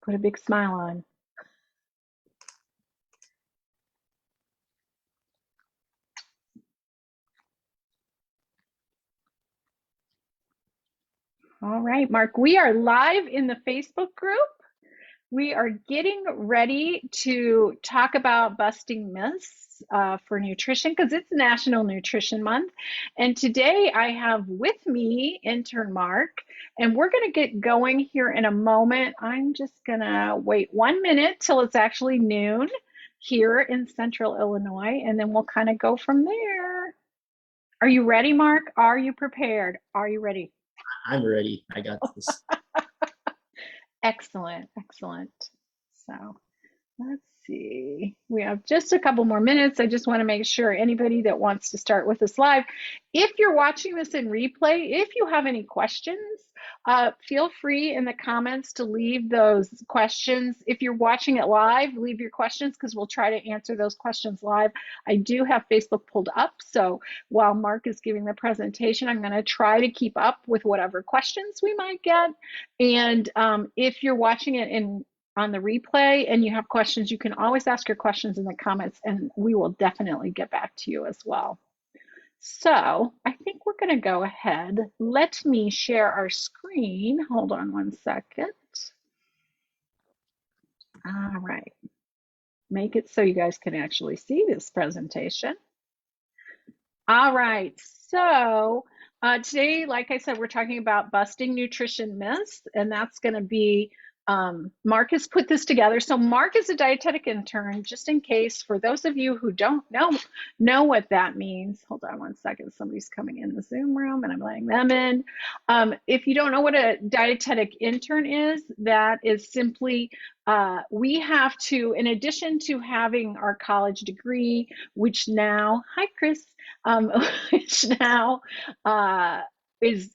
Put a big smile on. All right, Mark, we are live in the Facebook group. We are getting ready to talk about busting myths for nutrition because it's National Nutrition Month. And today I have with me intern Mark, and we're going to get going here in a moment. I'm just going to wait 1 minute till it's actually noon here in Central Illinois, and then we'll kind of go from there. Are you ready, Mark? Are you prepared? Are you ready? I'm ready. I got this. Excellent, excellent. So let's see. We have just a couple more minutes. I just want to make sure anybody that wants to start with us live, if you're watching this in replay, if you have any questions, feel free in the comments to leave those questions. If you're watching it live, leave your questions because we'll try to answer those questions live. I do have Facebook pulled up, so while Mark is giving the presentation, I'm going to try to keep up with whatever questions we might get. And if you're watching it on the replay and you have questions, you can always ask your questions in the comments and we will definitely get back to you as well. So I think we're going to go ahead. Let me share our screen. Hold on 1 second. All right. Make it so you guys can actually see this presentation. All right. So today, like I said, we're talking about busting nutrition myths, and that's going to be Mark has put this together. So Mark is a dietetic intern, just in case, for those of you who don't know what that means. Hold on 1 second. Somebody's coming in the Zoom room and I'm letting them in. If you don't know what a dietetic intern is, that is simply, we have to, in addition to having our college degree, which now, hi Chris, which now is,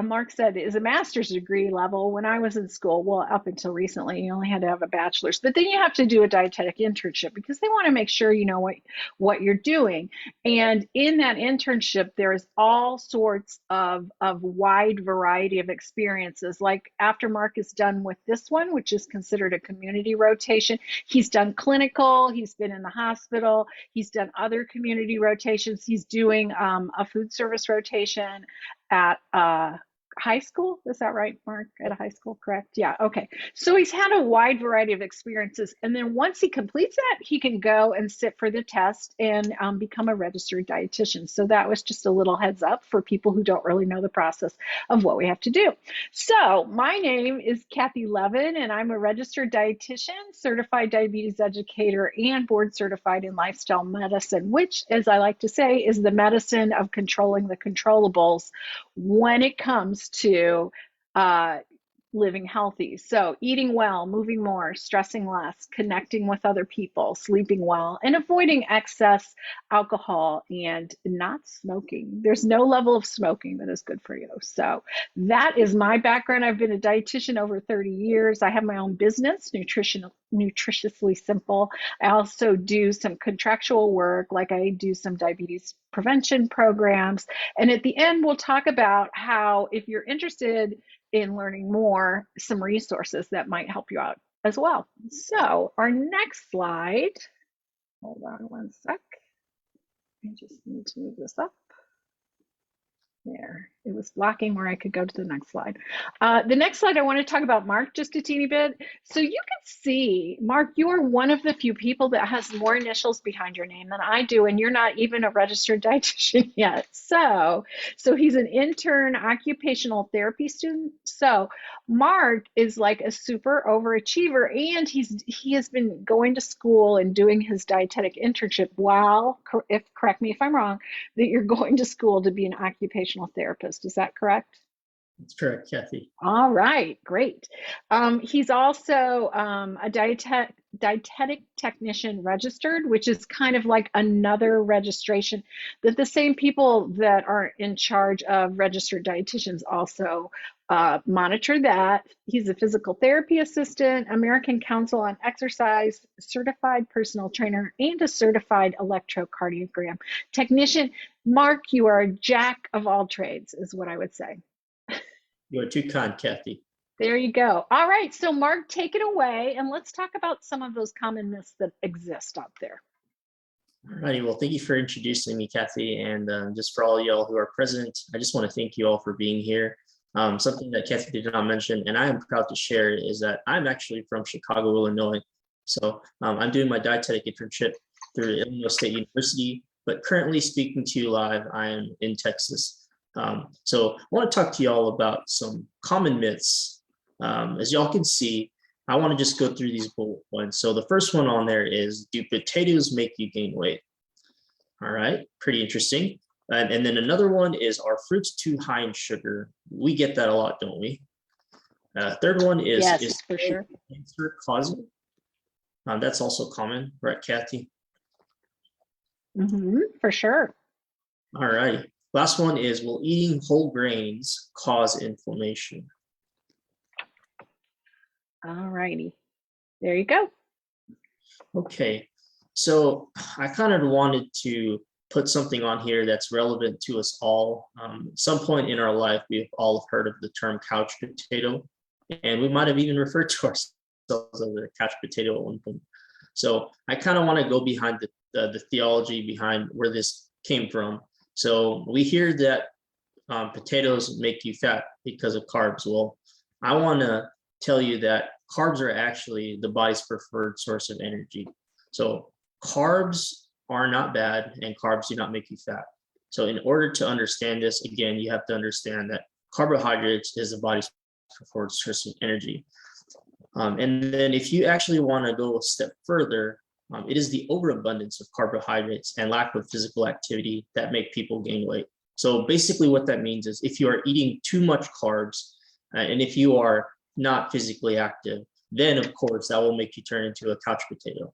Mark said, is a master's degree level. When I was in school, well, up until recently, you only had to have a bachelor's, but then you have to do a dietetic internship because they want to make sure you know what you're doing. And in that internship, there's all sorts of wide variety of experiences. Like after Mark is done with this one, which is considered a community rotation, he's done clinical, he's been in the hospital, he's done other community rotations, he's doing a food service rotation at high school. Is that right, Mark? At a high school, correct? Yeah, okay. So he's had a wide variety of experiences. And then once he completes that, he can go and sit for the test and become a registered dietitian. So that was just a little heads up for people who don't really know the process of what we have to do. So my name is Kathy Levin, and I'm a registered dietitian, certified diabetes educator, and board certified in lifestyle medicine, which, as I like to say, is the medicine of controlling the controllables when it comes to living healthy. So eating well, moving more, stressing less, connecting with other people, sleeping well, and avoiding excess alcohol and not smoking. There's no level of smoking that is good for you. So that is my background. I've been a dietitian over 30 years. I have my own business, Nutritiously Simple. I also do some contractual work, like I do some diabetes prevention programs. And at the end, we'll talk about how, if you're interested in learning more, some resources that might help you out as well. So our next slide, hold on 1 sec. I just need to move this up. There, it was blocking where I could go to the next slide. The next slide, I want to talk about Mark just a teeny bit. So you can see, Mark, you are one of the few people that has more initials behind your name than I do, and you're not even a registered dietitian yet. So he's an intern occupational therapy student. So Mark is like a super overachiever, and he has been going to school and doing his dietetic internship while, correct me if I'm wrong, that you're going to school to be an occupational therapist. Is that correct? That's correct, Kathy. All right, great. He's also a dietetic technician registered, which is kind of like another registration that the same people that are in charge of registered dietitians also monitor that. He's a physical therapy assistant, American Council on Exercise, certified personal trainer, and a certified electrocardiogram technician. Mark, you are a jack of all trades, is what I would say. You are too kind, Kathy. There you go. All right, so Mark, take it away and let's talk about some of those common myths that exist out there. Alrighty, well, thank you for introducing me, Kathy. And just for all y'all who are present, I just want to thank you all for being here. Something that Kathy did not mention, and I am proud to share, is that I'm actually from Chicago, Illinois. So I'm doing my dietetic internship through Illinois State University, but currently speaking to you live, I am in Texas. So I want to talk to y'all about some common myths. As y'all can see, I want to just go through these bullet points. So the first one on there is, do potatoes make you gain weight? All right, pretty interesting. And then another one is, are fruits too high in sugar? We get that a lot, don't we? Third one is, yes, for sure. Cancer causing? That's also common, right, Kathy? For sure. All right. Last one is, will eating whole grains cause inflammation? All righty. There you go. Okay, so I kind of wanted to put something on here that's relevant to us all. At some point in our life, we've all heard of the term couch potato, and we might have even referred to ourselves as a couch potato at one point. So I kind of want to go behind the theology behind where this came from. So we hear that potatoes make you fat because of carbs. Well, I want to tell you that carbs are actually the body's preferred source of energy. So carbs are not bad, and carbs do not make you fat. So in order to understand this, again, you have to understand that carbohydrates is the body's preferred source of energy. And then if you actually want to go a step further, it is the overabundance of carbohydrates and lack of physical activity that make people gain weight. So basically what that means is, if you are eating too much carbs, and if you are not physically active, then of course that will make you turn into a couch potato.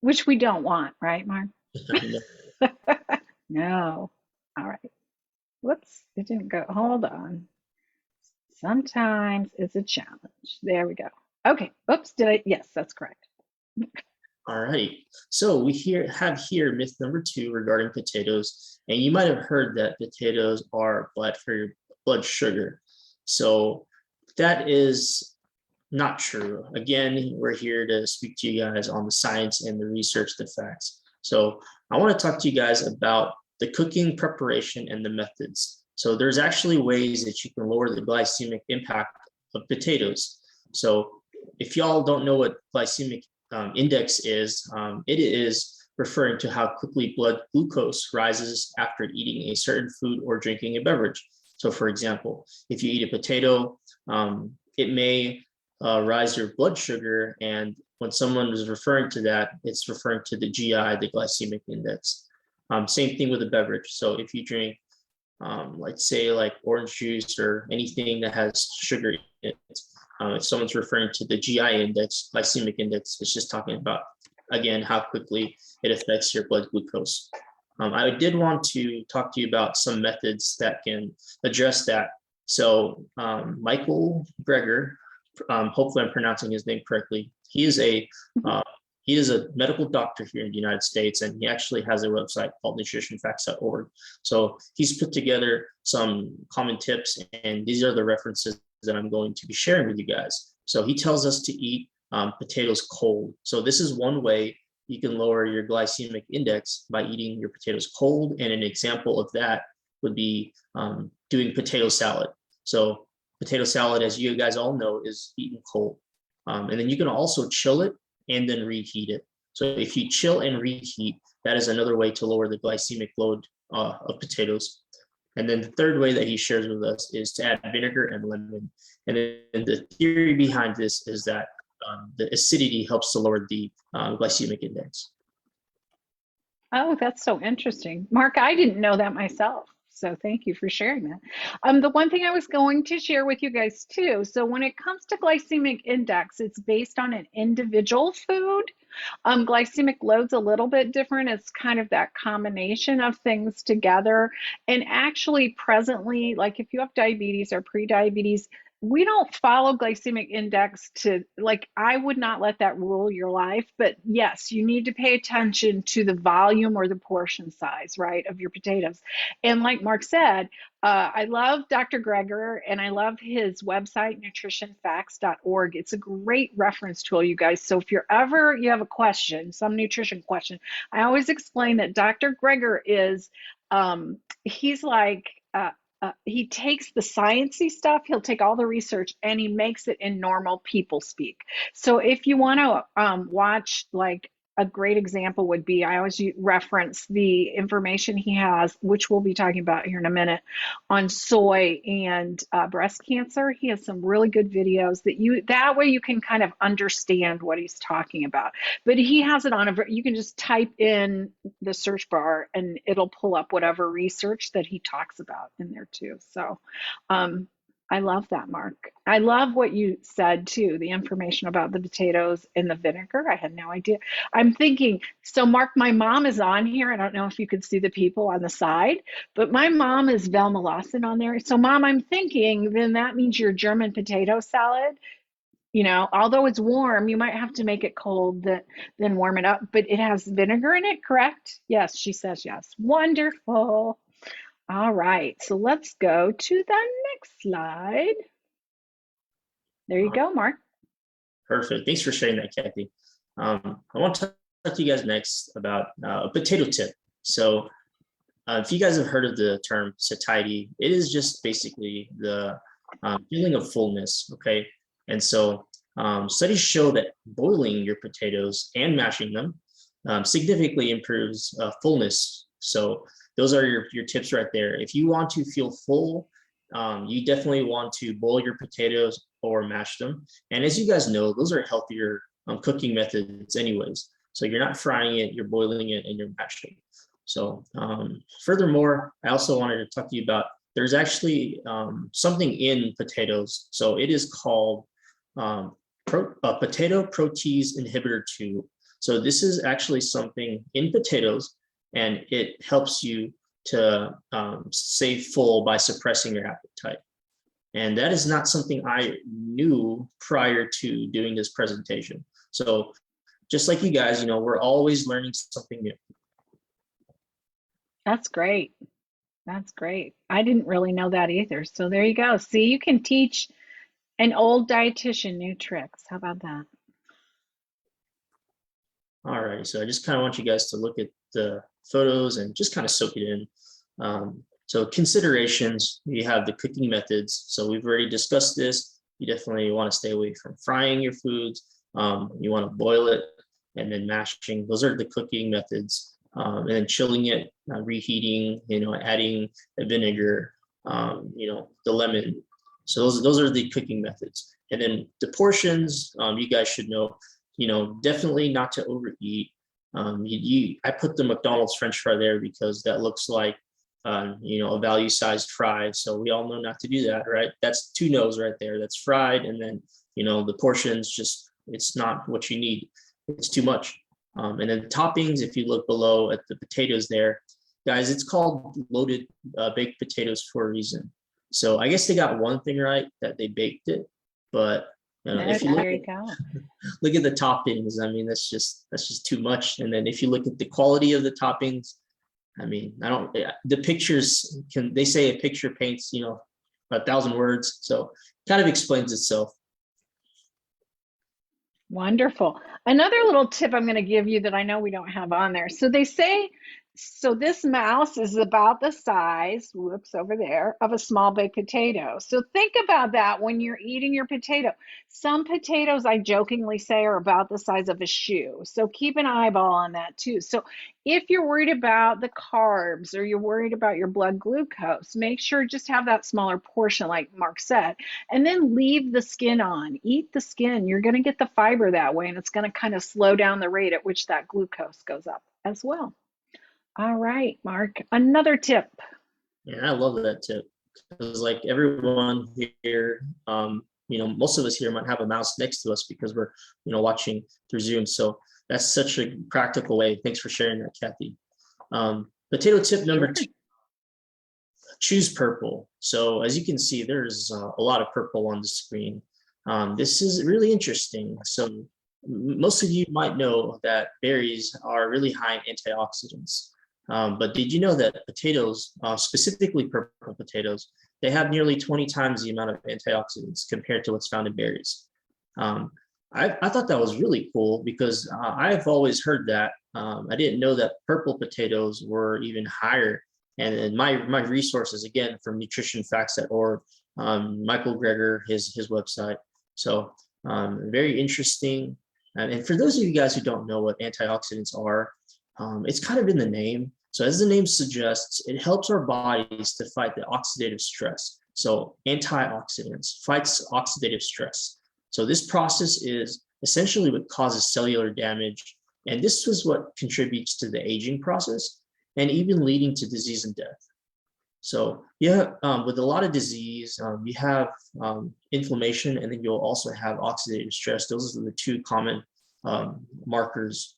Which we don't want, right, Mark? No. All right. Whoops, it didn't go. Hold on. Sometimes it's a challenge. There we go. Okay. Oops, did I? Yes, that's correct. All right. So we have here myth number 2 regarding potatoes. And you might have heard that potatoes are bad for your blood sugar. So that is not true. Again, we're here to speak to you guys on the science and the research, the facts. So I want to talk to you guys about the cooking, preparation, and the methods. So there's actually ways that you can lower the glycemic impact of potatoes. So if y'all don't know what glycemic index is, it is referring to how quickly blood glucose rises after eating a certain food or drinking a beverage. So for example, if you eat a potato, it may rise your blood sugar, and when someone is referring to that, it's referring to the GI, the glycemic index. Same thing with a beverage. So if you drink, let's say like orange juice or anything that has sugar in it, if someone's referring to the GI index, glycemic index, it's just talking about, again, how quickly it affects your blood glucose. I did want to talk to you about some methods that can address that. So Michael Greger, hopefully I'm pronouncing his name correctly. He is a medical doctor here in the United States, and he actually has a website called nutritionfacts.org. So he's put together some common tips, and these are the references that I'm going to be sharing with you guys. So he tells us to eat potatoes cold. So this is one way you can lower your glycemic index, by eating your potatoes cold. And an example of that would be doing potato salad. So potato salad, as you guys all know, is eaten cold. And then you can also chill it and then reheat it. So if you chill and reheat, that is another way to lower the glycemic load of potatoes. And then the third way that he shares with us is to add vinegar and lemon. And then the theory behind this is that the acidity helps to lower the glycemic index. Oh, that's so interesting. Mark, I didn't know that myself. So thank you for sharing that. The one thing I was going to share with you guys too. So when it comes to glycemic index, it's based on an individual food. Glycemic load's a little bit different. It's kind of that combination of things together. And actually presently, like if you have diabetes or pre-diabetes, we don't follow glycemic index to, like, I would not let that rule your life, but yes, you need to pay attention to the volume or the portion size, right, of your potatoes. And like Mark said, I love Dr. Greger and I love his website, nutritionfacts.org. It's a great reference tool, you guys. So if you have a question, some nutrition question, I always explain that Dr. Greger is, he's like, he takes the sciencey stuff, he'll take all the research and he makes it in normal people speak. So if you want to watch, like, a great example would be, I always reference the information he has, which we'll be talking about here in a minute, on soy and breast cancer. He has some really good videos that way you can kind of understand what he's talking about. But he has it on you can just type in the search bar and it'll pull up whatever research that he talks about in there too. So I love that, Mark. I love what you said too, the information about the potatoes and the vinegar. I had no idea. I'm thinking, so Mark, my mom is on here. I don't know if you could see the people on the side, but my mom is Velma Lawson on there. So Mom, I'm thinking then that means your German potato salad, although it's warm, you might have to make it cold, then warm it up, but it has vinegar in it, correct? Yes, she says yes. Wonderful. All right, so let's go to the next slide. There you go, Mark. Perfect. Thanks for sharing that, Kathy. I want to talk to you guys next about a potato tip. So if you guys have heard of the term satiety, it is just basically the feeling of fullness, okay? And so studies show that boiling your potatoes and mashing them significantly improves fullness. So those are your tips right there. If you want to feel full, you definitely want to boil your potatoes or mash them. And as you guys know, those are healthier cooking methods anyways. So you're not frying it, you're boiling it, and you're mashing. So furthermore, I also wanted to talk to you about, there's actually something in potatoes. So it is called potato protease inhibitor 2. So this is actually something in potatoes, and it helps you to stay full by suppressing your appetite. And that is not something I knew prior to doing this presentation. So just like you guys, we're always learning something new. That's great. That's great. I didn't really know that either. So there you go. See, you can teach an old dietitian new tricks. How about that? All right, so I just kind of want you guys to look at the photos and just kind of soak it in. So considerations, you have the cooking methods. So we've already discussed this. You definitely want to stay away from frying your foods. You want to boil it and then mashing. Those are the cooking methods. And then chilling it, reheating, adding the vinegar, the lemon. So those are the cooking methods. And then the portions, you guys should know, definitely not to overeat. I put the McDonald's French fry there because that looks like, a value-sized fry. So we all know not to do that, right? That's 2 no's right there. That's fried. And then, the portions, it's not what you need. It's too much. And then toppings, if you look below at the potatoes there, guys, it's called loaded baked potatoes for a reason. So I guess they got one thing right, that they baked it, but if you look at the toppings, I mean, that's just too much. And then if you look at the quality of the toppings, I mean, the pictures they say a picture paints, 1,000 words. So it kind of explains itself. Wonderful. Another little tip I'm going to give you that I know we don't have on there. So they say, so this mouse is about the size, whoops, over there, of a small baked potato. So think about that when you're eating your potato. Some potatoes, I jokingly say, are about the size of a shoe. So keep an eyeball on that too. So if you're worried about the carbs or you're worried about your blood glucose, make sure just have that smaller portion like Mark said, and then leave the skin on. Eat the skin. You're going to get the fiber that way, and it's going to kind of slow down the rate at which that glucose goes up as well. All right, Mark, another tip. Yeah, I love that tip because like everyone here, most of us here might have a mouse next to us because we're, watching through Zoom. So that's such a practical way. Thanks for sharing that, Kathy. Potato tip number 2. choose purple. So as you can see, there's a lot of purple on the screen. This is really interesting. So most of you might know that berries are really high in antioxidants. But did you know that potatoes, specifically purple potatoes, they have nearly 20 times the amount of antioxidants compared to what's found in berries? I thought that was really cool because I've always heard that. I didn't know that purple potatoes were even higher. And my resources, again, from nutritionfacts.org, Michael Greger, his website. So very interesting. And for those of you guys who don't know what antioxidants are, it's kind of in the name. So as the name suggests, it helps our bodies to fight the oxidative stress. So antioxidants fights oxidative stress. So this process is essentially what causes cellular damage. And this is what contributes to the aging process and even leading to disease and death. So yeah, with a lot of disease, you have inflammation, and then you'll also have oxidative stress. Those are the two common markers.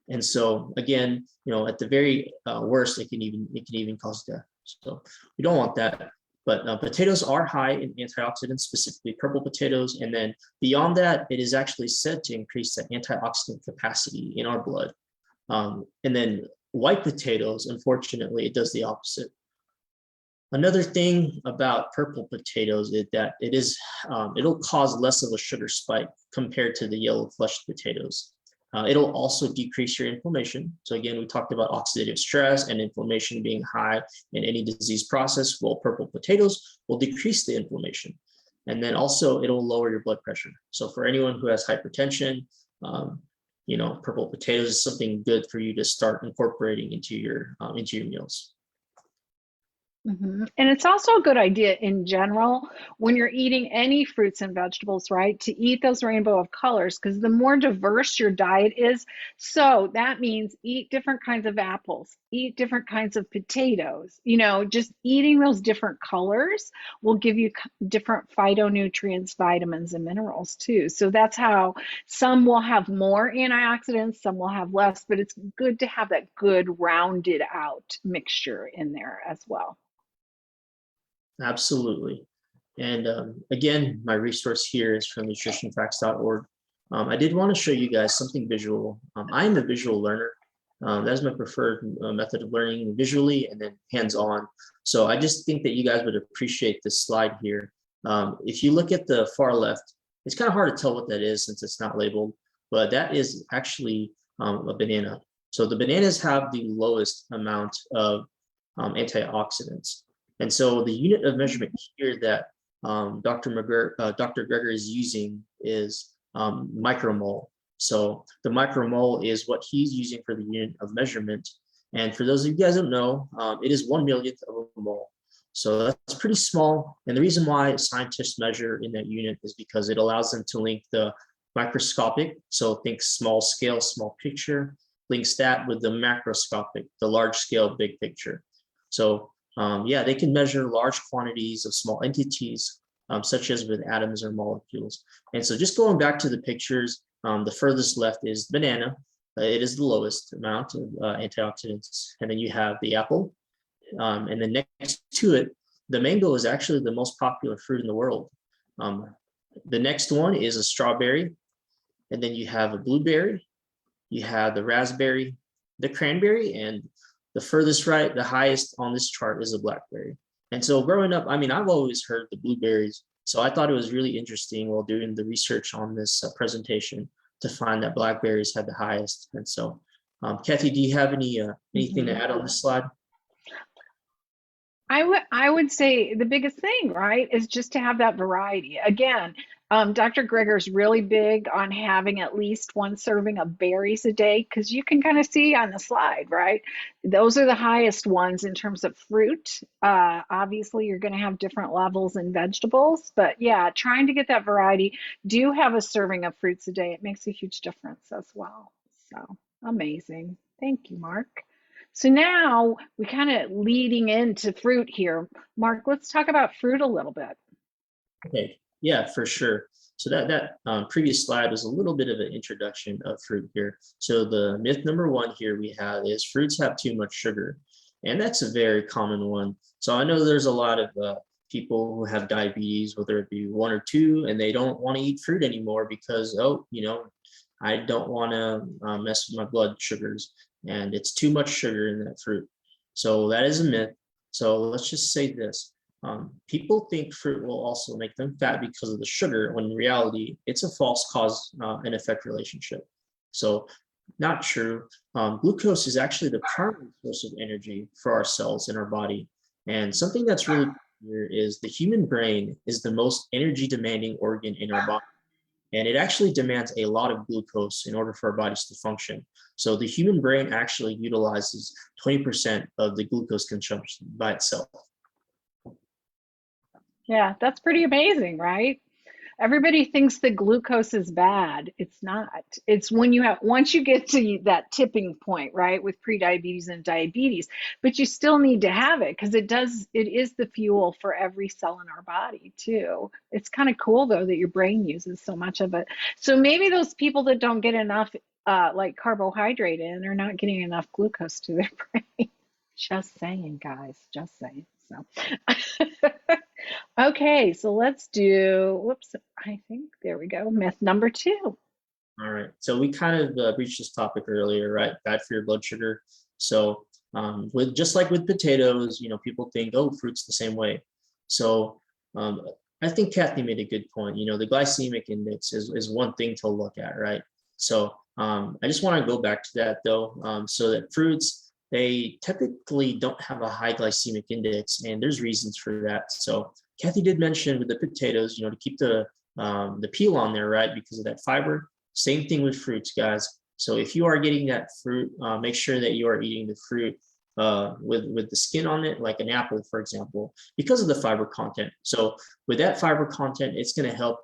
And so again, at the very worst, it can even cause death. So we don't want that. But potatoes are high in antioxidants, specifically purple potatoes. And then beyond that, it is actually said to increase the antioxidant capacity in our blood. And then white potatoes, unfortunately, it does the opposite. Another thing about purple potatoes is that it'll cause less of a sugar spike compared to the yellow fleshed potatoes. It'll also decrease your inflammation. So again, we talked about oxidative stress and inflammation being high in any disease process. Well, purple potatoes will decrease the inflammation. And then also it'll lower your blood pressure. So for anyone who has hypertension, purple potatoes is something good for you to start incorporating into your meals. And it's also a good idea in general when you're eating any fruits and vegetables, right, to eat those rainbow of colors, because the more diverse your diet is, so that means eat different kinds of apples, eat different kinds of potatoes. Just eating those different colors will give you different phytonutrients, vitamins, and minerals too. So that's how some will have more antioxidants, some will have less, but it's good to have that good rounded out mixture in there as well. Absolutely. And again, my resource here is from nutritionfacts.org. I did want to show you guys something visual. I'm a visual learner. That's my preferred method of learning, visually and then hands-on. So I just think that you guys would appreciate this slide here. If you look at the far left, it's kind of hard to tell what that is since it's not labeled, but that is actually a banana. So the bananas have the lowest amount of antioxidants. And so the unit of measurement here that Dr. Greger is using is micromole. So the micromole is what he's using for the unit of measurement. And for those of you guys who don't know, it is 1/1,000,000th of a mole. So that's pretty small. And the reason why scientists measure in that unit is because it allows them to link the microscopic, so think small scale, small picture, links that with the macroscopic, the large scale, big picture. So they can measure large quantities of small entities, such as with atoms or molecules. And so just going back to the pictures, the furthest left is banana. It is the lowest amount of antioxidants. And then you have the apple. And then next to it, the mango is actually the most popular fruit in the world. The next one is a strawberry. And then you have a blueberry. You have the raspberry, the cranberry, and the furthest right, the highest on this chart is a blackberry. And so growing up, I've always heard the blueberries. So I thought it was really interesting while doing the research on this presentation to find that blackberries had the highest. And so, Kathy, do you have anything to add on this slide? I would say the biggest thing, right, is just to have that variety. Again, Dr. Greger's really big on having at least one serving of berries a day, because you can kind of see on the slide, right? Those are the highest ones in terms of fruit. Obviously, you're going to have different levels in vegetables, but yeah, trying to get that variety. Do have a serving of fruits a day. It makes a huge difference as well. So amazing. Thank you, Mark. So now we kind of leading into fruit here. Mark, let's talk about fruit a little bit. Okay, yeah, for sure. So that previous slide was a little bit of an introduction of fruit here. So the myth number one here we have is fruits have too much sugar. And that's a very common one. So I know there's a lot of people who have diabetes, whether it be 1 or 2, and they don't want to eat fruit anymore because, oh, I don't want to mess with my blood sugars, and it's too much sugar in that fruit. So that is a myth. So let's just say this. People think fruit will also make them fat because of the sugar, when in reality, it's a false cause and effect relationship. So not true. Glucose is actually the primary source of energy for our cells in our body. And something that's really clear is the human brain is the most energy demanding organ in our body. And it actually demands a lot of glucose in order for our bodies to function. So the human brain actually utilizes 20% of the glucose consumption by itself. Yeah, that's pretty amazing, right? Everybody thinks that glucose is bad. It's not. It's when once you get to that tipping point, right, with prediabetes and diabetes, but you still need to have it because it is the fuel for every cell in our body too. It's kind of cool though that your brain uses so much of it. So maybe those people that don't get enough like carbohydrate in are not getting enough glucose to their brain. Just saying, guys, just saying. So okay, so let's do, whoops, I think there we go. Myth number 2. All right. So we kind of reached this topic earlier, right? Bad for your blood sugar. So with just like with potatoes, people think, oh, fruit's the same way. So I think Kathy made a good point. The glycemic index is one thing to look at, right? So I just want to go back to that though. So that fruits, they typically don't have a high glycemic index, and there's reasons for that. So Kathy did mention with the potatoes, to keep the peel on there, right? Because of that fiber. Same thing with fruits, guys. So if you are getting that fruit, make sure that you are eating the fruit with the skin on it, like an apple, for example, because of the fiber content. So with that fiber content, it's going to help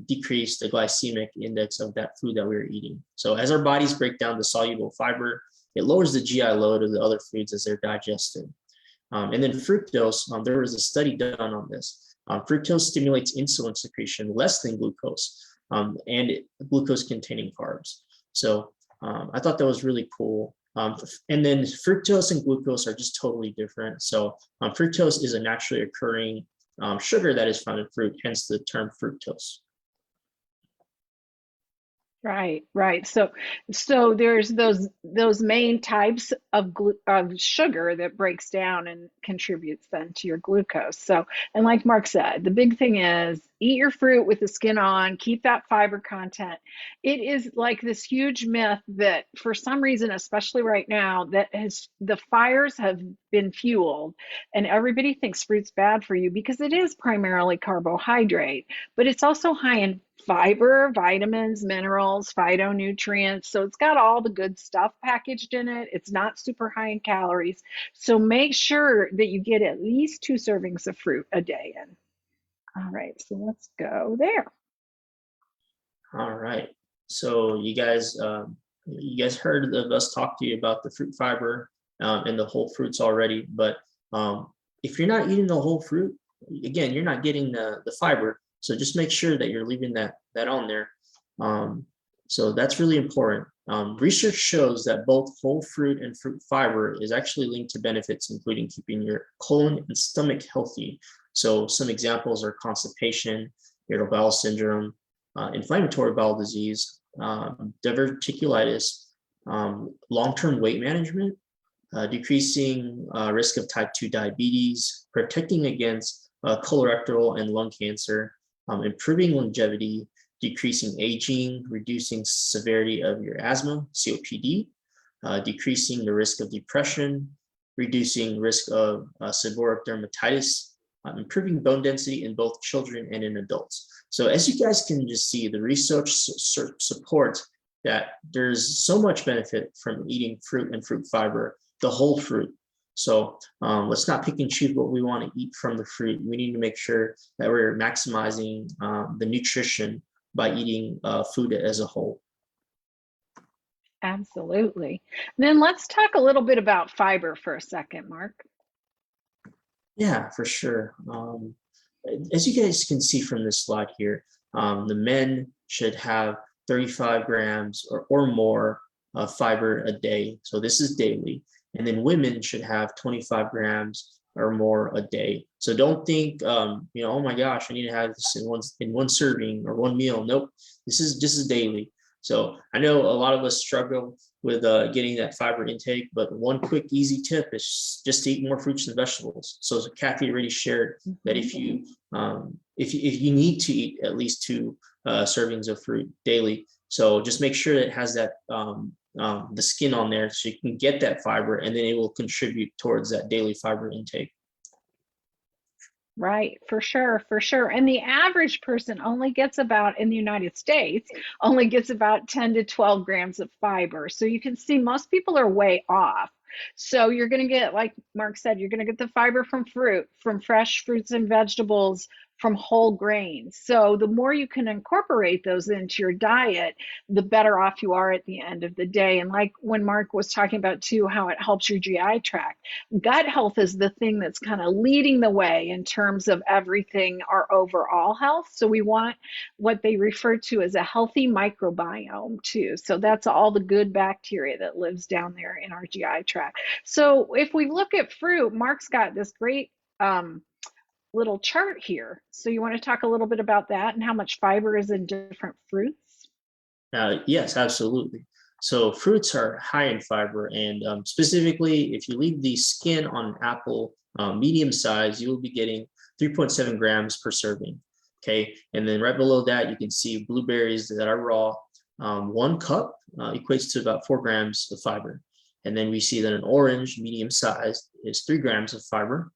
decrease the glycemic index of that food that we're eating. So as our bodies break down the soluble fiber, it lowers the GI load of the other foods as they're digested. And then fructose, there was a study done on this. Fructose stimulates insulin secretion less than glucose, and glucose-containing carbs. So I thought that was really cool. And then fructose and glucose are just totally different. So fructose is a naturally occurring sugar that is found in fruit, hence the term fructose. Right, right. So there's those main types of sugar that breaks down and contributes then to your glucose. So, and like Mark said, the big thing is eat your fruit with the skin on, keep that fiber content. It is like this huge myth that for some reason, especially right now, the fires have been fueled and everybody thinks fruit's bad for you because it is primarily carbohydrate, but it's also high in fiber, vitamins, minerals, phytonutrients. So it's got all the good stuff packaged in it. It's not super high in calories. So make sure that you get at least 2 servings of fruit a day in. All right, so let's go there. All right. So you guys heard of us talk to you about the fruit fiber and the whole fruits already, but if you're not eating the whole fruit, again, you're not getting the fiber. So just make sure that you're leaving that on there. So that's really important. Research shows that both whole fruit and fruit fiber is actually linked to benefits, including keeping your colon and stomach healthy. So some examples are constipation, irritable bowel syndrome, inflammatory bowel disease, diverticulitis, long-term weight management, decreasing risk of type 2 diabetes, protecting against colorectal and lung cancer, improving longevity, decreasing aging, reducing severity of your asthma, COPD, decreasing the risk of depression, reducing risk of seborrheic dermatitis, improving bone density in both children and in adults. So as you guys can just see, the research supports that there's so much benefit from eating fruit and fruit fiber, the whole fruit. So let's not pick and choose what we want to eat from the fruit. We need to make sure that we're maximizing the nutrition by eating food as a whole. Absolutely. Then let's talk a little bit about fiber for a second, Mark. Yeah, for sure. As you guys can see from this slide here, the men should have 35 grams or more of fiber a day. So this is daily. And then women should have 25 grams or more a day. So don't think, oh my gosh, I need to have this in one serving or one meal. Nope, this is daily. So I know a lot of us struggle with getting that fiber intake, but one quick, easy tip is just to eat more fruits and vegetables. So as Kathy already shared, that if you need to eat at least 2 servings of fruit daily, so just make sure that it has that the skin on there so you can get that fiber, and then it will contribute towards that daily fiber intake. Right, for sure, for sure. And the average person only gets about, in the United States, only gets about 10 to 12 grams of fiber. So you can see most people are way off. So you're going to get, like Mark said, you're going to get the fiber from fruit, from fresh fruits and vegetables, from whole grains. So the more you can incorporate those into your diet, the better off you are at the end of the day. And like when Mark was talking about too, how it helps your GI tract, gut health is the thing that's kind of leading the way in terms of everything, our overall health. So we want what they refer to as a healthy microbiome too. So that's all the good bacteria that lives down there in our GI tract. So if we look at fruit, Mark's got this great little chart here. So you want to talk a little bit about that and how much fiber is in different fruits? Yes, absolutely. So fruits are high in fiber, and specifically, if you leave the skin on an apple medium size, you will be getting 3.7 grams per serving. Okay, and then right below that, you can see blueberries that are raw. 1 cup equates to about 4 grams of fiber. And then we see that an orange, medium size, is 3 grams of fiber.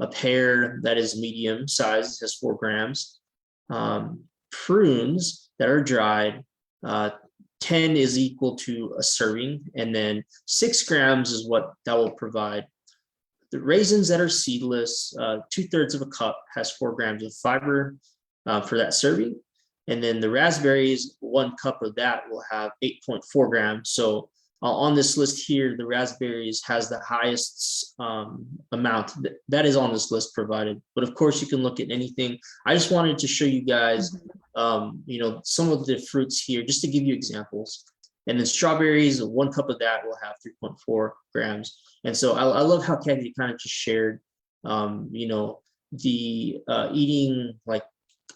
A pear that is medium size has 4 grams. Prunes that are dried, 10 is equal to a serving, and then 6 grams is what that will provide. The raisins that are seedless, 2/3 of a cup has 4 grams of fiber for that serving. And then the raspberries, 1 cup of that will have 8.4 grams. So on this list here, the raspberries has the highest amount that is on this list provided. But of course, you can look at anything. I just wanted to show you guys, some of the fruits here, just to give you examples. And then strawberries, 1 cup of that will have 3.4 grams. And so I love how Kathy kind of just shared, the eating like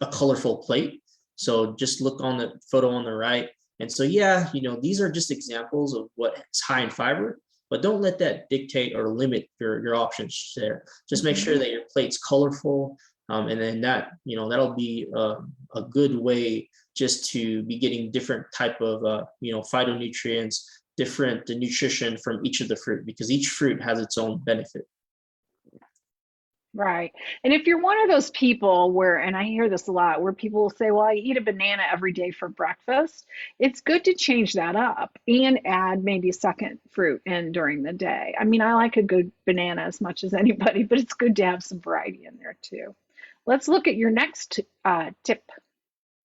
a colorful plate. So just look on the photo on the right. And so, yeah, these are just examples of what's high in fiber, but don't let that dictate or limit your options there. Just make sure that your plate's colorful. And then that'll be a good way just to be getting different type of, phytonutrients, different nutrition from each of the fruit, because each fruit has its own benefit. Right. And if you're one of those people where, and I hear this a lot, where people will say, well, I eat a banana every day for breakfast, it's good to change that up and add maybe a second fruit in during the day. I mean, I like a good banana as much as anybody, but it's good to have some variety in there too. Let's look at your next tip.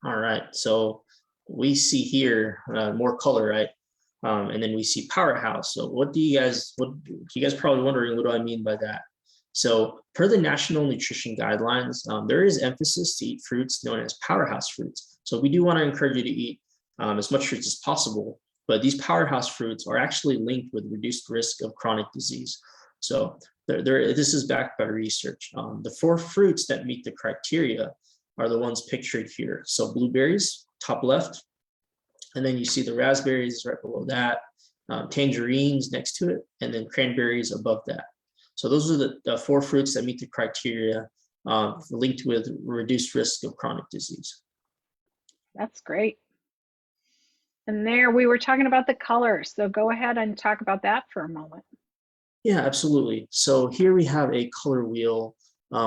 All right. So we see here more color, right? And then we see Powerhouse. So what you guys probably wondering, what do I mean by that? So per the National Nutrition Guidelines, there is emphasis to eat fruits known as powerhouse fruits. So we do want to encourage you to eat as much fruits as possible, but these powerhouse fruits are actually linked with reduced risk of chronic disease. So this is backed by research. The 4 fruits that meet the criteria are the ones pictured here. So blueberries, top left, and then you see the raspberries right below that, tangerines next to it, and then cranberries above that. So those are the 4 fruits that meet the criteria linked with reduced risk of chronic disease. That's great. And there we were talking about the colors. So go ahead and talk about that for a moment. Yeah, absolutely. So here we have a color wheel.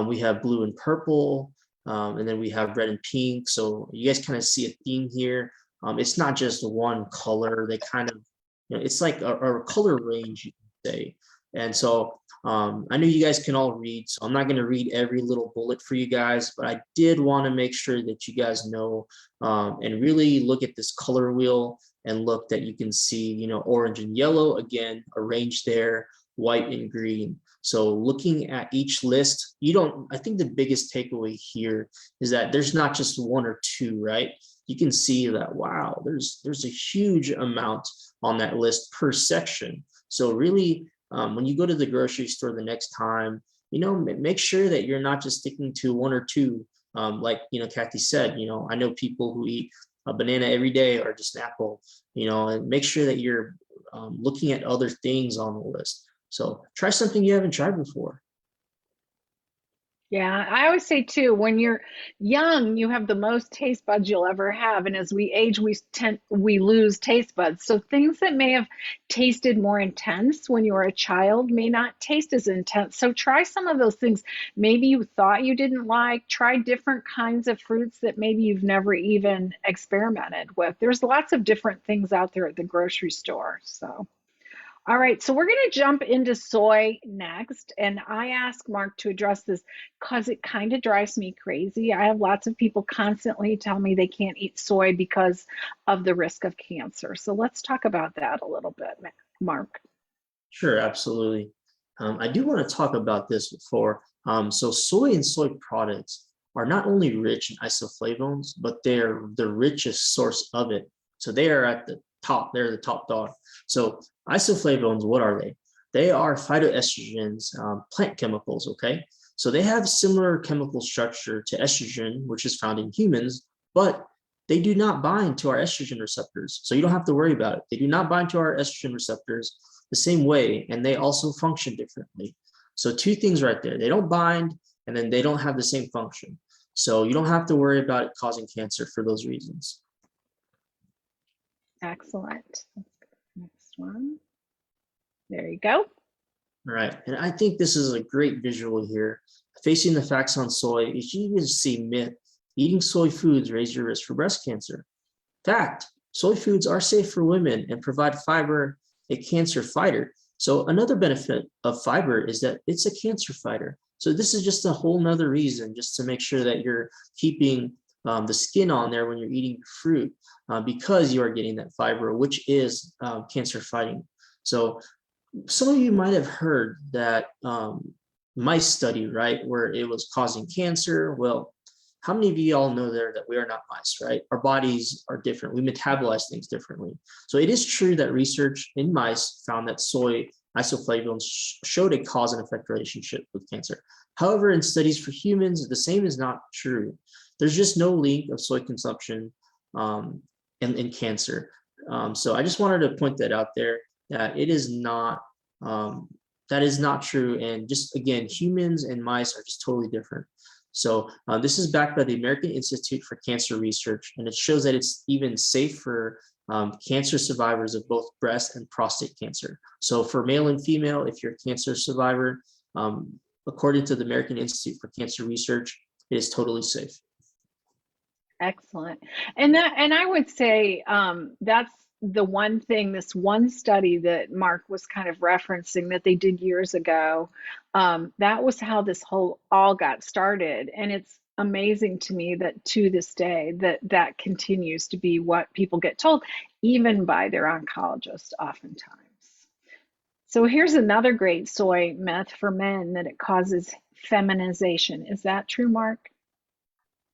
We have blue and purple, and then we have red and pink. So you guys kind of see a theme here. It's not just one color. They kind of, it's like a color range, you can say. And so I know you guys can all read, so I'm not going to read every little bullet for you guys, but I did want to make sure that you guys know and really look at this color wheel and look that you can see, orange and yellow, again, arranged there, white and green. So looking at each list, I think the biggest takeaway here is that there's not just 1 or 2, right? You can see that, wow, there's a huge amount on that list per section. So really, when you go to the grocery store the next time, make sure that you're not just sticking to one or two. Like, Kathy said, I know people who eat a banana every day or just an apple, and make sure that you're looking at other things on the list. So try something you haven't tried before. Yeah, I always say too, when you're young, you have the most taste buds you'll ever have, and as we age, we lose taste buds. So things that may have tasted more intense when you were a child may not taste as intense. So try some of those things. Maybe you thought you didn't like. Try different kinds of fruits that maybe you've never even experimented with. There's lots of different things out there at the grocery store. So. All right, so we're going to jump into soy next. And I asked Mark to address this because it kind of drives me crazy. I have lots of people constantly tell me they can't eat soy because of the risk of cancer. So let's talk about that a little bit, Mark. Sure, absolutely. I do want to talk about this before. So soy and soy products are not only rich in isoflavones, but they're the richest source of it. So they are at the top. They're the top dog. So isoflavones, what are they? They are phytoestrogens, plant chemicals, okay? So they have similar chemical structure to estrogen, which is found in humans, but they do not bind to our estrogen receptors. So you don't have to worry about it. They do not bind to our estrogen receptors the same way, and they also function differently. So two things right there. They don't bind, and then they don't have the same function. So you don't have to worry about it causing cancer for those reasons. Excellent. Next one. There you go. All right, and I think this is a great visual here. Facing the facts on soy, you can see myth. Eating soy foods raise your risk for breast cancer. Fact, soy foods are safe for women and provide fiber, a cancer fighter. So another benefit of fiber is that it's a cancer fighter. So this is just a whole nother reason just to make sure that you're keeping the skin on there when you're eating fruit because you are getting that fiber, which is cancer fighting. So some of you might have heard that mice study, right, where it was causing cancer. Well, how many of you all know there that we are not mice, right? Our bodies are different. We metabolize things differently. So it is true that research in mice found that soy isoflavones showed a cause and effect relationship with cancer. However, in studies for humans, the same is not true. There's just no link of soy consumption in cancer. So I just wanted to point that out there, that it is not, that is not true. And just again, humans and mice are just totally different. So this is backed by the American Institute for Cancer Research, and it shows that it's even safe for cancer survivors of both breast and prostate cancer. So for male and female, if you're a cancer survivor, according to the American Institute for Cancer Research, it is totally safe. Excellent. And I would say that's the one thing, this one study that Mark was kind of referencing that they did years ago, that was how this whole all got started. And it's amazing to me that to this day that continues to be what people get told, even by their oncologist oftentimes. So here's another great soy myth for men, that it causes feminization. Is that true, Mark?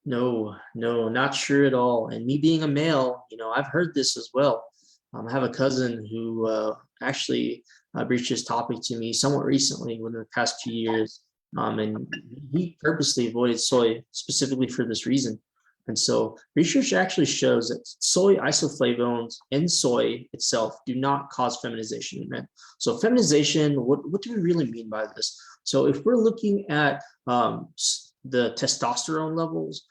No, not true at all. And me being a male, I've heard this as well. I have a cousin who actually breached this topic to me somewhat recently within the past few years. And he purposely avoided soy specifically for this reason. And so research actually shows that soy isoflavones in soy itself do not cause feminization in men. So feminization, what do we really mean by this? So if we're looking at the testosterone levels,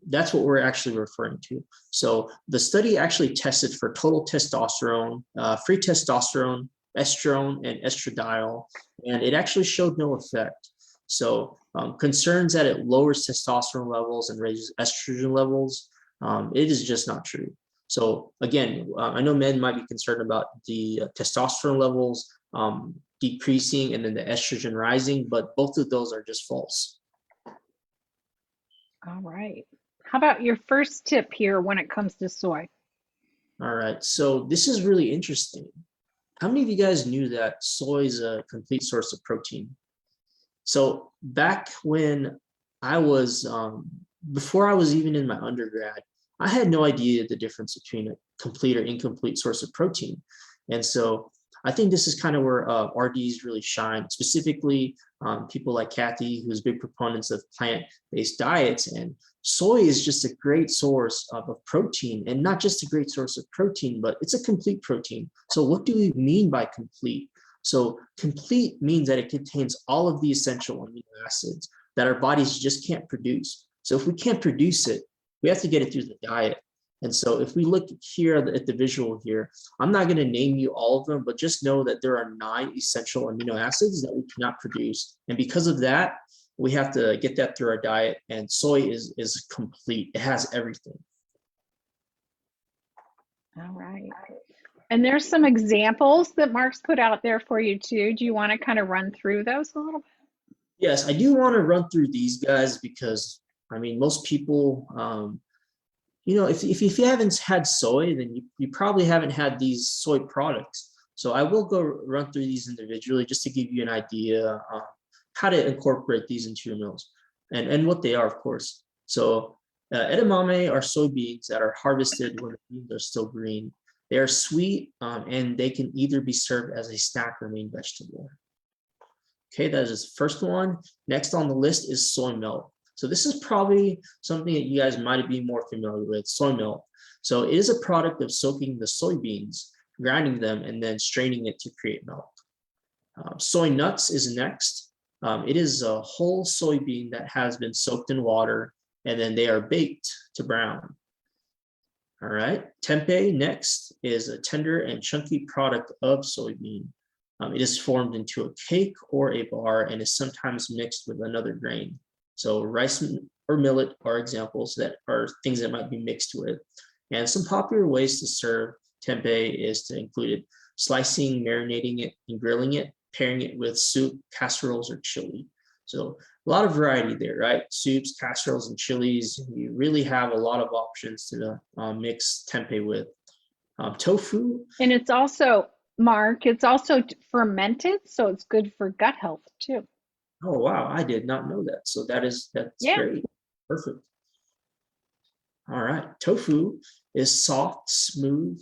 that's what we're actually referring to. So the study actually tested for total testosterone, free testosterone, estrone, and estradiol, and it actually showed no effect. So concerns that it lowers testosterone levels and raises estrogen levels, it is just not true. So again, I know men might be concerned about the testosterone levels decreasing and then the estrogen rising, but both of those are just false. All right. How about your first tip here when it comes to soy? All right, so this is really interesting. How many of you guys knew that soy is a complete source of protein? So back when I was, before I was even in my undergrad, I had no idea the difference between a complete or incomplete source of protein. And so I think this is kind of where RDs really shine, specifically people like Kathy, who's big proponents of plant-based diets. And soy is just a great source of protein, and not just a great source of protein, but it's a complete protein. So what do we mean by complete? So complete means that it contains all of the essential amino acids that our bodies just can't produce. So if we can't produce it, we have to get it through the diet. And so if we look here at the visual here, I'm not going to name you all of them, but just know that there are 9 essential amino acids that we cannot produce. And because of that, we have to get that through our diet. And soy is complete. It has everything. All right. And there's some examples that Mark's put out there for you too. Do you want to kind of run through those a little bit? Yes, I do want to run through these guys because, I mean, most people, if you haven't had soy, then you probably haven't had these soy products. So I will go run through these individually just to give you an idea how to incorporate these into your meals and what they are, of course. So edamame are soybeans that are harvested when the beans are still green. They are sweet and they can either be served as a snack or main vegetable. Okay, that is the first one. Next on the list is soy milk. So this is probably something that you guys might be more familiar with, soy milk. So it is a product of soaking the soybeans, grinding them, and then straining it to create milk. Soy nuts is next. It is a whole soybean that has been soaked in water, and then they are baked to brown. All right, tempeh next is a tender and chunky product of soybean. It is formed into a cake or a bar and is sometimes mixed with another grain. So rice or millet are examples that are things that might be mixed with. And some popular ways to serve tempeh is to include it slicing, marinating it, and grilling it, pairing it with soup, casseroles, or chili. So a lot of variety there, right? Soups, casseroles, and chilies. You really have a lot of options to mix tempeh with. Tofu. And it's also, Mark, it's also fermented, so it's good for gut health too. Oh, wow. I did not know that. So that's great. Perfect. All right. Tofu is soft, smooth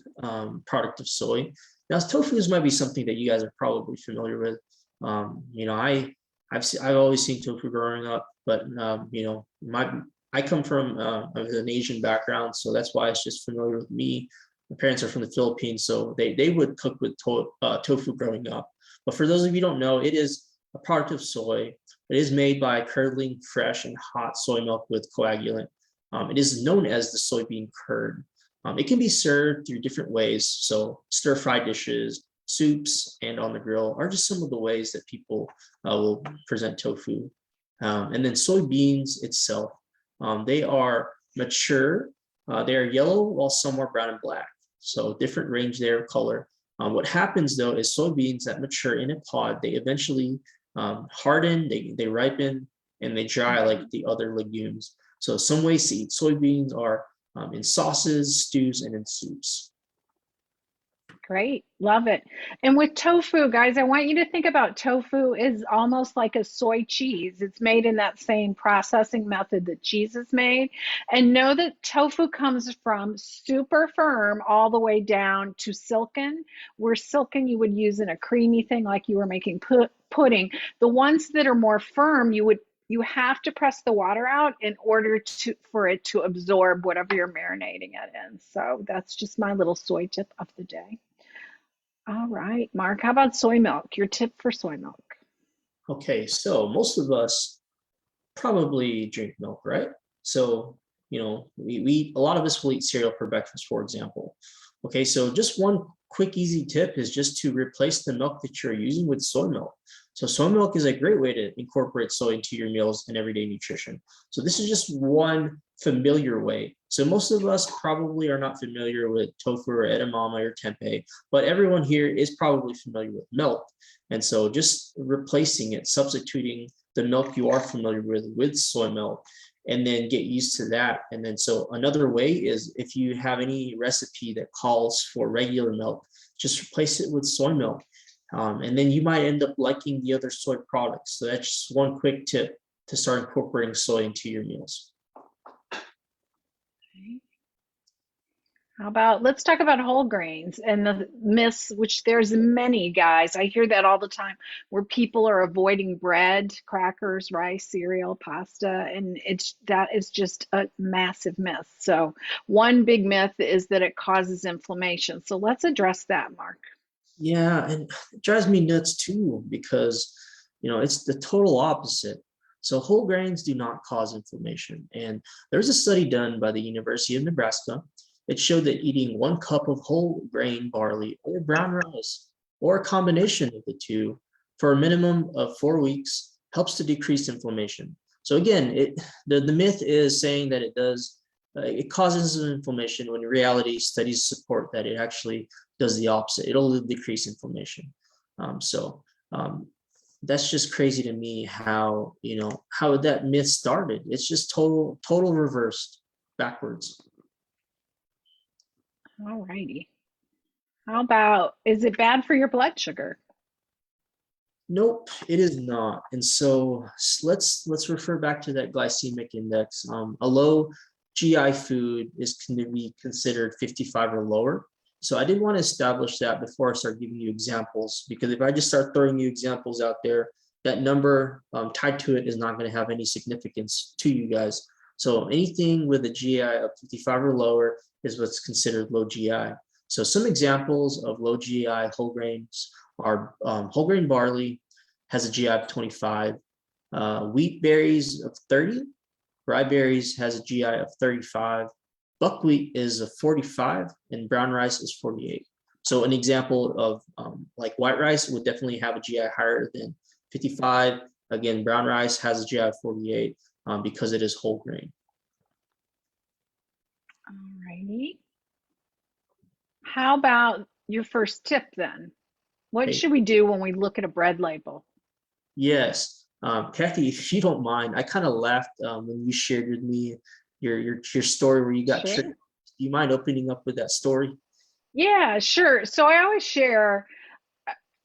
product of soy. Now, tofu might be something that you guys are probably familiar with. I've always seen tofu growing up, but I come from an Asian background, so that's why it's just familiar with me. My parents are from the Philippines, so they would cook with tofu growing up. But for those of you who don't know, it is a product of soy. It is made by curdling fresh and hot soy milk with coagulant. It is known as the soybean curd. It can be served through different ways. So stir-fry dishes, soups, and on the grill are just some of the ways that people will present tofu. And then soybeans itself, they are mature. They are yellow while some are brown and black. So different range there of color. What happens though is soybeans that mature in a pod, they eventually harden, they ripen, and they dry like the other legumes. So some ways to eat soybeans are in sauces, stews, and in soups. Great, love it. And with tofu, guys, I want you to think about tofu is almost like a soy cheese. It's made in that same processing method that cheese is made. And know that tofu comes from super firm all the way down to silken. Where silken you would use in a creamy thing like you were making pudding. The ones that are more firm, you have to press the water out in order for it to absorb whatever you're marinating it in. So that's just my little soy tip of the day. All right, Mark, how about soy milk? Your tip for soy milk. Okay, so most of us probably drink milk, right? So, a lot of us will eat cereal for breakfast, for example. Okay, so just one quick, easy tip is just to replace the milk that you're using with soy milk. So soy milk is a great way to incorporate soy into your meals and everyday nutrition. So this is just one familiar way. So most of us probably are not familiar with tofu or edamame or tempeh, but everyone here is probably familiar with milk. And so just replacing it, substituting the milk you are familiar with soy milk, and then get used to that. And then so another way is if you have any recipe that calls for regular milk, just replace it with soy milk. And then you might end up liking the other soy products. So that's just one quick tip to start incorporating soy into your meals. Okay. How about let's talk about whole grains and the myths, which there's many, guys. I hear that all the time where people are avoiding bread, crackers, rice, cereal, pasta, and that is just a massive myth. So one big myth is that it causes inflammation. So let's address that, Mark. Yeah, and it drives me nuts too because it's the total opposite. So whole grains do not cause inflammation. And there's a study done by the University of Nebraska. It showed that eating 1 cup of whole grain barley or brown rice or a combination of the two for a minimum of 4 weeks helps to decrease inflammation. So again, the myth is saying that it causes inflammation when in reality studies support that it actually does the opposite. It'll decrease inflammation. So that's just crazy to me how that myth started. It's just total reversed backwards. All righty. How about, is it bad for your blood sugar? Nope, it is not. And so let's refer back to that glycemic index. A low GI food is can be considered 55 or lower. So I did want to establish that before I start giving you examples, because if I just start throwing you examples out there, that number tied to it is not going to have any significance to you guys. So anything with a GI of 55 or lower is what's considered low GI. So some examples of low GI whole grains are whole grain barley has a GI of 25, wheat berries of 30, rye berries has a GI of 35, buckwheat is a 45, and brown rice is 48. So an example of like white rice would definitely have a GI higher than 55. Again, brown rice has a GI of 48 because it is whole grain. All righty. How about your first tip then? What Hey, should we do when we look at a bread label? yes, Kathy, if you don't mind, I kind of laughed when you shared with me your story where you got tricked. Sure. Do you mind opening up with that story? Yeah, sure. So I always share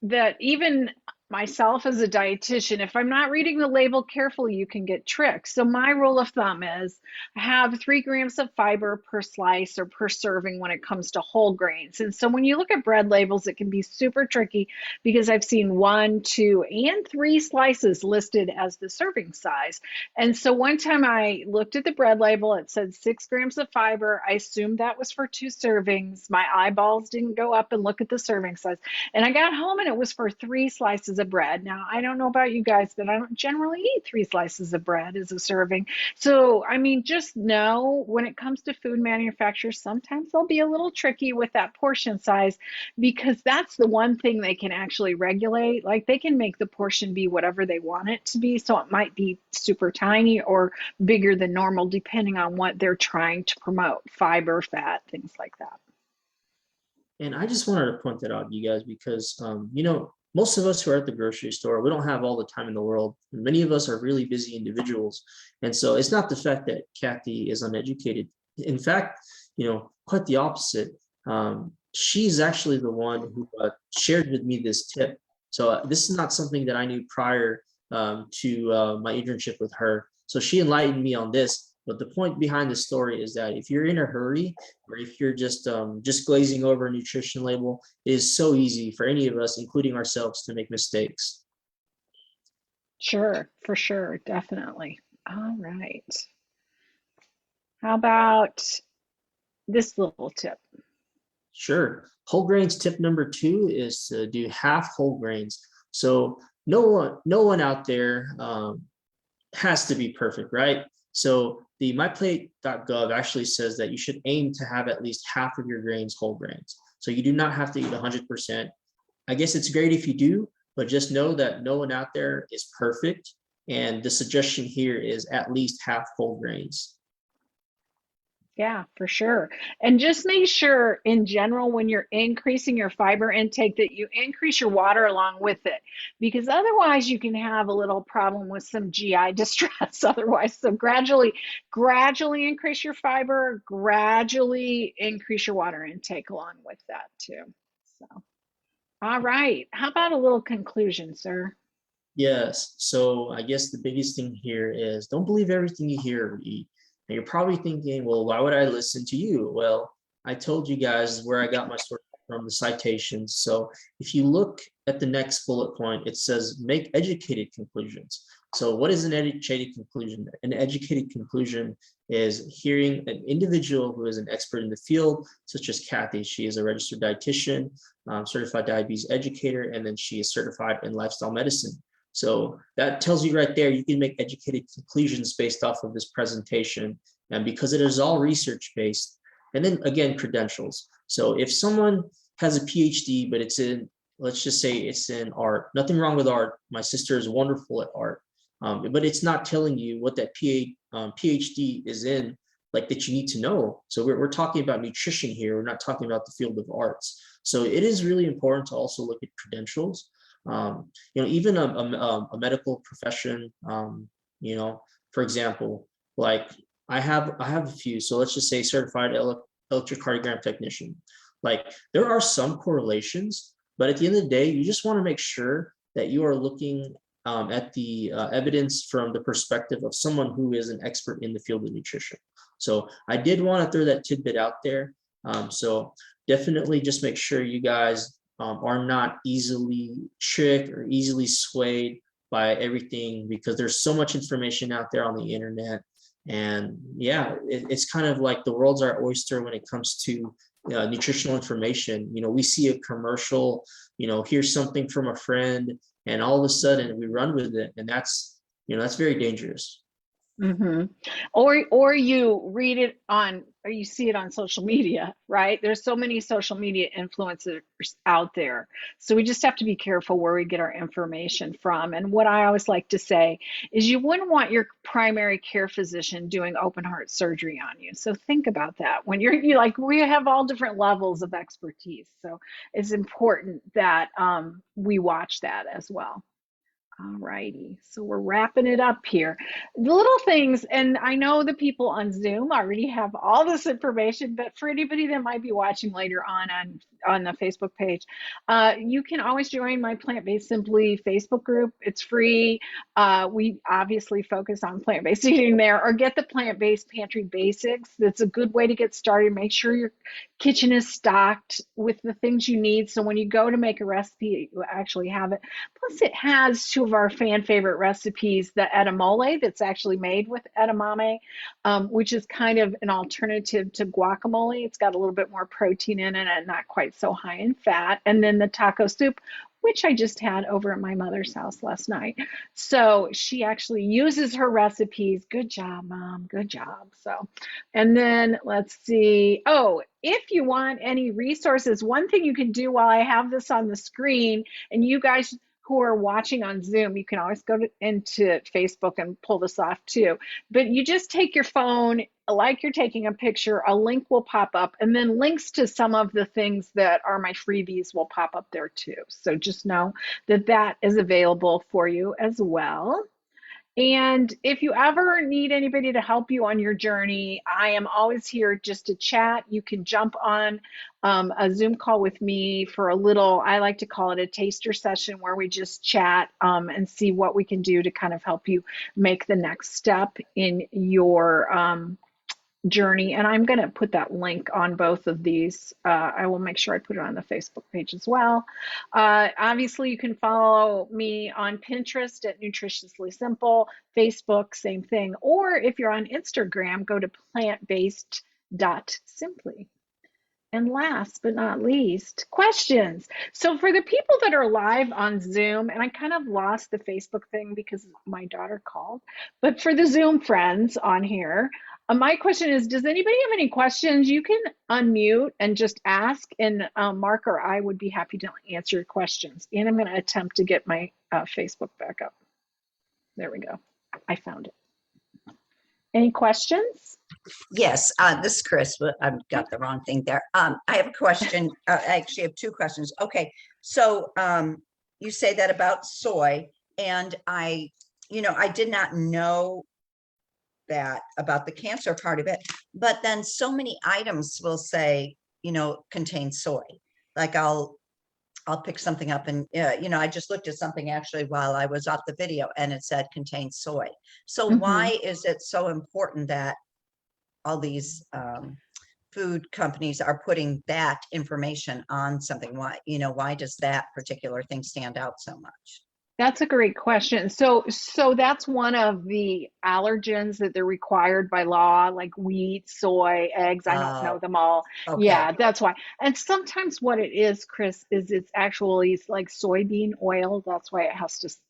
that even myself as a dietitian, if I'm not reading the label carefully, you can get tricked. So my rule of thumb is have 3 grams of fiber per slice or per serving when it comes to whole grains. And so when you look at bread labels, it can be super tricky because I've seen 1, 2, and 3 slices listed as the serving size. And so one time I looked at the bread label, it said 6 grams of fiber. I assumed that was for 2 servings. My eyeballs didn't go up and look at the serving size. And I got home and it was for 3 slices of bread. Now, I don't know about you guys, but I don't generally eat 3 slices of bread as a serving. So, I mean, just know when it comes to food manufacturers, sometimes they'll be a little tricky with that portion size because that's the one thing they can actually regulate. Like they can make the portion be whatever they want it to be. So it might be super tiny or bigger than normal, depending on what they're trying to promote fiber, fat, things like that. And I just wanted to point that out to you guys because, most of us who are at the grocery store, we don't have all the time in the world. Many of us are really busy individuals. And so it's not the fact that Kathy is uneducated. In fact, quite the opposite. She's actually the one who shared with me this tip. So this is not something that I knew prior to my internship with her. So she enlightened me on this. But the point behind the story is that if you're in a hurry or if you're just glazing over a nutrition label, it is so easy for any of us, including ourselves, to make mistakes. Sure, for sure, definitely. All right. How about this little tip? Sure. Whole grains tip number 2 is to do half whole grains. So no one out there has to be perfect, right? So the myplate.gov actually says that you should aim to have at least half of your grains whole grains. So you do not have to eat 100%. I guess it's great if you do, but just know that no one out there is perfect. And the suggestion here is at least half whole grains. Yeah, for sure. And just make sure in general when you're increasing your fiber intake that you increase your water along with it because otherwise you can have a little problem with some GI distress otherwise. So gradually increase your fiber, gradually increase your water intake along with that too. So, all right. How about a little conclusion, sir? Yes. So I guess the biggest thing here is don't believe everything you hear or eat. And you're probably thinking, well, why would I listen to you? Well, I told you guys where I got my source from, the citations. So if you look at the next bullet point, it says make educated conclusions. So what is an educated conclusion? An educated conclusion is hearing an individual who is an expert in the field, such as Kathy. She is a registered dietitian, certified diabetes educator, and then she is certified in lifestyle medicine. So that tells you right there, you can make educated conclusions based off of this presentation. And because it is all research-based, and then again, credentials. So if someone has a PhD, but it's in, let's just say it's in art, nothing wrong with art. My sister is wonderful at art, but it's not telling you what that PhD is in, like that you need to know. So we're talking about nutrition here. We're not talking about the field of arts. So it is really important to also look at credentials. Even a medical profession, for example, like I have a few. So let's just say certified electrocardiogram technician. Like there are some correlations, but at the end of the day, you just want to make sure that you are looking at the evidence from the perspective of someone who is an expert in the field of nutrition. So I did want to throw that tidbit out there. So definitely just make sure you guys are not easily tricked or easily swayed by everything, because there's so much information out there on the internet. And yeah, it's kind of like the world's our oyster when it comes to nutritional information. We see a commercial, hear something from a friend, and all of a sudden we run with it, and that's very dangerous. Mm-hmm. Or you read it on, or you see it on social media, right? There's so many social media influencers out there. So we just have to be careful where we get our information from. And what I always like to say is you wouldn't want your primary care physician doing open heart surgery on you. So think about that. When you like, we have all different levels of expertise. So it's important that we watch that as well. All righty, so we're wrapping it up here. The little things, and I know the people on Zoom already have all this information, but for anybody that might be watching later on the Facebook page, you can always join my Plant-Based Simply Facebook group. It's free. We obviously focus on plant-based eating there, or get the Plant-Based Pantry Basics. That's a good way to get started. Make sure your kitchen is stocked with the things you need, so when you go to make a recipe, you actually have it. Plus, it has two of our fan favorite recipes, the edamame that's actually made with edamame, which is kind of an alternative to guacamole. It's got a little bit more protein in it and not quite so high in fat. And then the taco soup, which I just had over at my mother's house last night. So she actually uses her recipes. Good job, Mom. Good job. So, and then let's see. Oh, if you want any resources, one thing you can do while I have this on the screen, and you guys who are watching on Zoom, you can always go into Facebook and pull this off too. But you just take your phone, like you're taking a picture, a link will pop up, and then links to some of the things that are my freebies will pop up there too. So just know that that is available for you as well. And if you ever need anybody to help you on your journey, I am always here just to chat. You can jump on a Zoom call with me for a little, I like to call it a taster session, where we just chat and see what we can do to kind of help you make the next step in your journey. And I'm going to put that link on both of these. I will make sure I put it on the Facebook page as well. Obviously, you can follow me on Pinterest at Nutritiously Simple, Facebook, same thing. Or if you're on Instagram, go to plantbased.simply. And last but not least, questions. So for the people that are live on Zoom, and I kind of lost the Facebook thing because my daughter called, but for the Zoom friends on here, my question is, does anybody have any questions? You can unmute and just ask, and Mark or I would be happy to answer your questions. And I'm going to attempt to get my Facebook back up. There we go. I found it. Any questions? Yes, this is Chris, but I've got the wrong thing there. I have a question. I actually have two questions. Okay, so you say that about soy, and I did not know that about the cancer part of it, but then so many items will say, contain soy. Like I'll pick something up and, I just looked at something actually while I was off the video, and it said contains soy. So why is it so important that all these food companies are putting that information on something? Why, why does that particular thing stand out so much? That's a great question. So that's one of the allergens that they're required by law, like wheat, soy, eggs. I don't know Oh, them all. okay, Yeah, that's why. And sometimes what it is, Chris, is it's actually like soybean oil. That's why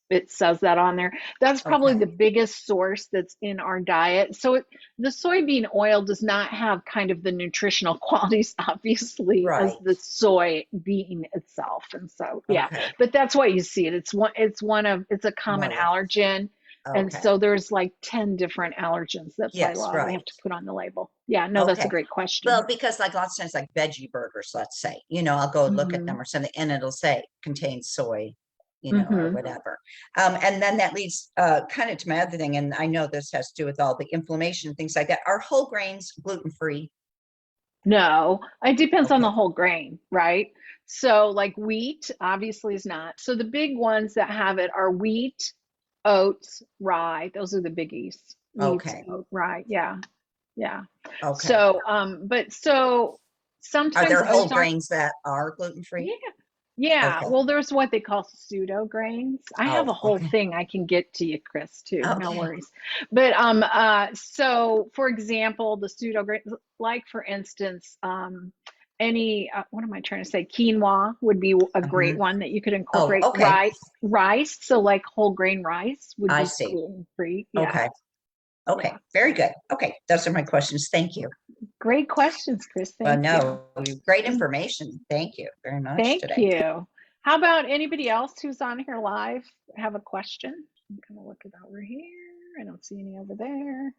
it says that on there. That's probably okay, the biggest source that's in our diet. So the soybean oil does not have kind of the nutritional qualities, obviously, as right, the soybean itself. And so, yeah. okay, But that's why you see it. It's a common one of the, allergen. And okay, so there's like 10 different allergens that by yes, law they have right, to put on the label. Yeah, no, that's a okay. great Well, question. because like lots of times, like veggie burgers, let's say, I'll go look at Hmm. them or something, and it'll say contains soy, or Hmm. whatever. And then that leads kind of to my other thing, and I know this has to do with all the inflammation and things like that. Are whole grains gluten-free? No, it depends on Okay, the whole grain, right? So like wheat obviously is not. So the big ones that have it are wheat, oats, rye. Those are the biggies. Wheat, okay, oat, rye. Yeah. Yeah. okay. So Are sometimes there whole oats aren't. grains that are gluten-free? Yeah. Yeah. Okay. Well, there's what they call pseudo grains. I have Oh, a whole okay. thing I can get to you, Chris, too. No Okay. worries. But so for example, the pseudo grains, like for instance, what am I trying to say? Quinoa would be a great Mhm. one that you could Oh, incorporate. okay. Rice, so like whole grain rice would I be see. gluten free. Yeah. Okay. Okay. Yeah. Very good. Okay. Those are my questions. Thank you. Great questions, Chris. Thank you. No, great information. Thank you very much Thank today. you. How about anybody else who's on here live have a question? I'm gonna look it over here. I don't see any over there.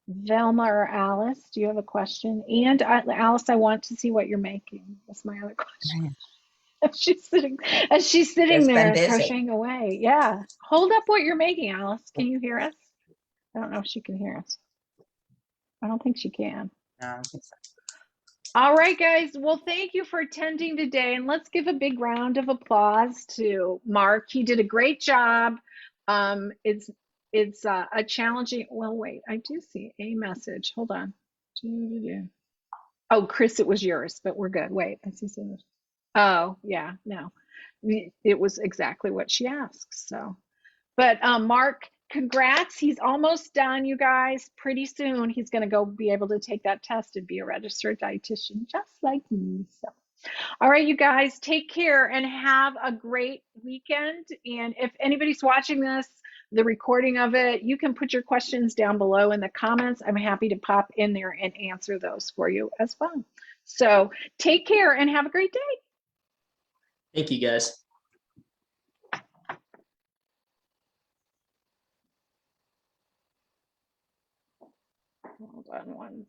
Velma or Alice, do you have a question? And Alice, I want to see what you're making. That's my other question. Mm, As she's sitting It's been there busy. crocheting away. Yeah. Hold up what you're making, Alice. Can you hear us? I don't know if she can hear us. I don't think she can. I think so. All right, guys. Well, thank you for attending today, and let's give a big round of applause to Mark. He did a great job. It's a challenging. Well, wait, I do see a message. Hold on. Oh, Chris, it was yours, but we're good. Wait, I see something. Oh, yeah, no, it was exactly what she asked. So. But Mark, congrats. He's almost done, you guys. Pretty soon he's going to go be able to take that test and be a registered dietitian just like me. So, all right, you guys, take care and have a great weekend. And if anybody's watching this, the recording of it, you can put your questions down below in the comments. I'm happy to pop in there and answer those for you as well. So, take care and have a great day. Thank you, guys. Hold on one